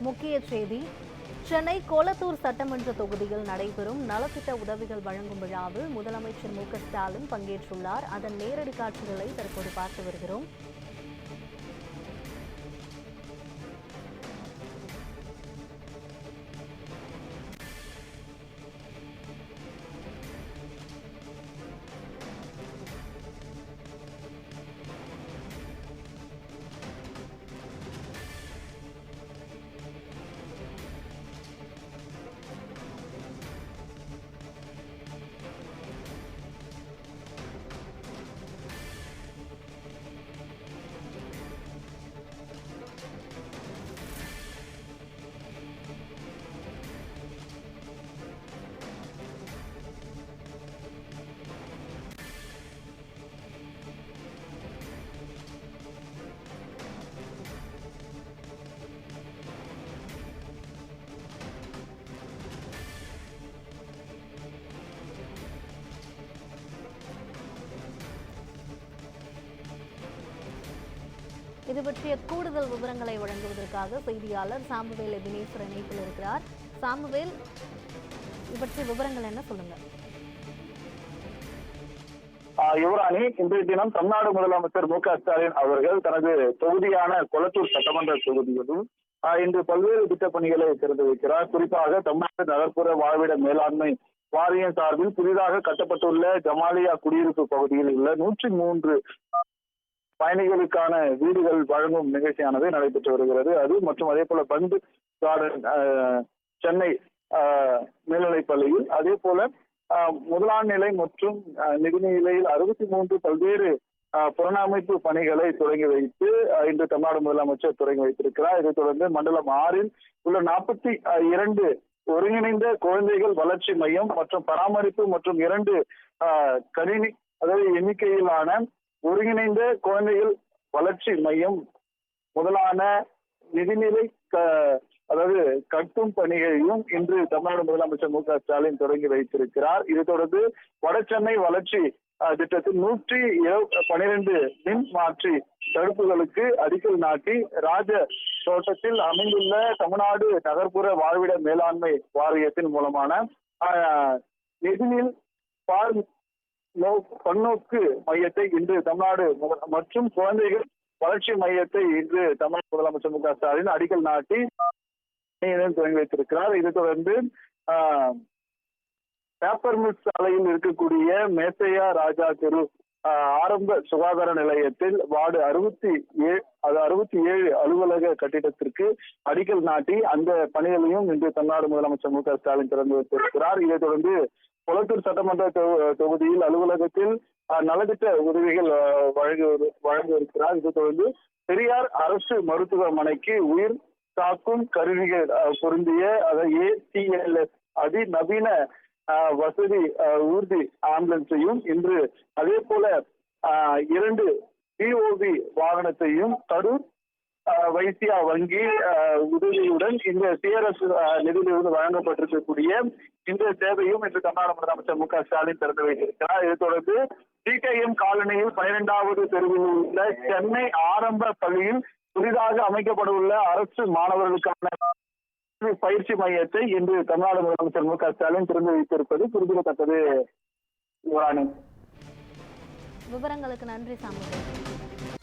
முக்கிய செய்தி. சென்னை கோலத்தூர் சட்டமன்ற தொகுதியில் நடைபெறும் நலத்திட்ட உதவிகள் வழங்கும் விழாவில் முதலமைச்சர் மு.க.ஸ்டாலின் பங்கேற்றுள்ளார். அதன் நேரடி காட்சிகளை தற்போது பார்த்து வருகிறோம். இது பற்றிய கூடுதல் விவரங்களை வழங்குவதற்காக செய்தியாளர் சாமுவேல் எபினேசர் இணைப்பில் இருக்கிறார். சாமுவேல், இது பற்றிய விவரங்கள் என்ன, சொல்லுங்க. யுவராணி, இன்றைய தினம் தமிழ்நாடு முதலமைச்சர் மு.க.ஸ்டாலின் அவர்கள் தனது தொகுதியான கொளத்தூர் சட்டமன்ற தொகுதியிலும் இன்று பல்வேறு திட்டப்பணிகளை திறந்து வைக்கிறார். குறிப்பாக தமிழ்நாடு நகர்ப்புற வாழ்விட மேலாண்மை வாரியம் சார்பில் புதிதாக கட்டப்பட்டுள்ள ஜமாலியா குடியிருப்பு பகுதியில் உள்ள 103 பயணிகளுக்கான வீடுகள் வழங்கும் நிகழ்ச்சியானது நடைபெற்று வருகிறது. அது மற்றும் அதே போல பந்து கார்டன் சென்னை மேல்நிலைப் பள்ளியில், அதே போல முதலாம் நிலை மற்றும் நிதிநிலையில் 63 பல்வேறு புனரமைப்பு பணிகளை தொடங்கி வைத்து இன்று தமிழ்நாடு முதலமைச்சர் தொடங்கி வைத்திருக்கிறார். இதைத் தொடர்ந்து மண்டலம் 6 உள்ள 42 ஒருங்கிணைந்த குழந்தைகள் வளர்ச்சி மையம் மற்றும் பராமரிப்பு மற்றும் 2 கணினி அதாவது எண்ணிக்கையிலான ஒருங்கிணைந்த குழந்தைகள் வளர்ச்சி மையம் முதலான நிதிநிலை அதாவது கட்டும் பணிகளையும் இன்று தமிழ்நாடு முதலமைச்சர் மு.க.ஸ்டாலின் தொடங்கி வைத்திருக்கிறார். இது தொடர்ந்து வடசென்னை வளர்ச்சி திட்டத்தில் 112 மின் மாற்றி தடுப்புகளுக்கு அடிக்கல் நாட்டி ராஜ தோட்டத்தில் அமைந்துள்ள தமிழ்நாடு நகர்ப்புற வாழ்விட மேலாண்மை வாரியத்தின் மூலமான நிதிநில் பன்னோக்கு மையத்தை இன்று தமிழ்நாடு மற்றும் குழந்தைகள் வளர்ச்சி மையத்தை இன்று தமிழ்நாடு முதலமைச்சர் மு.க.ஸ்டாலின் அடிக்கல் நாட்டி தொடங்கி வைத்திருக்கிறார். இதை தொடர்ந்து பேப்பர் மில் சாலையில் இருக்கக்கூடிய மேசையா ராஜா தெரு ஆரம்ப சுகாதார நிலையத்தில் வார்டு 67 அலுவலக கட்டிடத்திற்கு அடிக்கல் நாட்டி அந்த பணிகளையும் இன்று தமிழ்நாடு முதலமைச்சர் மு.க.ஸ்டாலின் திறந்து வைத்திருக்கிறார். இதைத் தொடர்ந்து கொளத்தூர் சட்டமன்ற தொகுதியில் அலுவலகத்தில் நலத்திட்ட உதவிகள் வழங்க இதைத் தொடர்ந்து பெரியார் அரசு மருத்துவமனைக்கு உயிர் காக்கும் கருவிகள் பொருந்திய ACLS அதிநவீன வசதி ஊர்தி ஆம்புலன்ஸையும் இன்று அதே போல 2 BOV வாகனத்தையும் கரூர் வைசியா வங்கி உதவியுடன் இந்த CRS நிதியிலிருந்து வழங்கப்பட்டிருக்கக்கூடிய இந்த சேவையும் இன்று தமிழ்நாடு முதலமைச்சர் மு.க.ஸ்டாலின் திறந்து வைத்திருக்கிறார். இதைத் தொடர்ந்து TKM காலனியில் 12வது தெருவில் உள்ள சென்னை ஆரம்ப பள்ளியில் புதிதாக அமைக்கப்பட உள்ள அரசு மாணவர்களுக்கான பயிற்சி மையத்தை இன்று தமிழ்நாடு முதலமைச்சர் மு.க.ஸ்டாலின் திறந்து வைத்திருப்பது குறிப்பிடத்தக்கது. விவரங்களுக்கு நன்றி சாமுவேல்.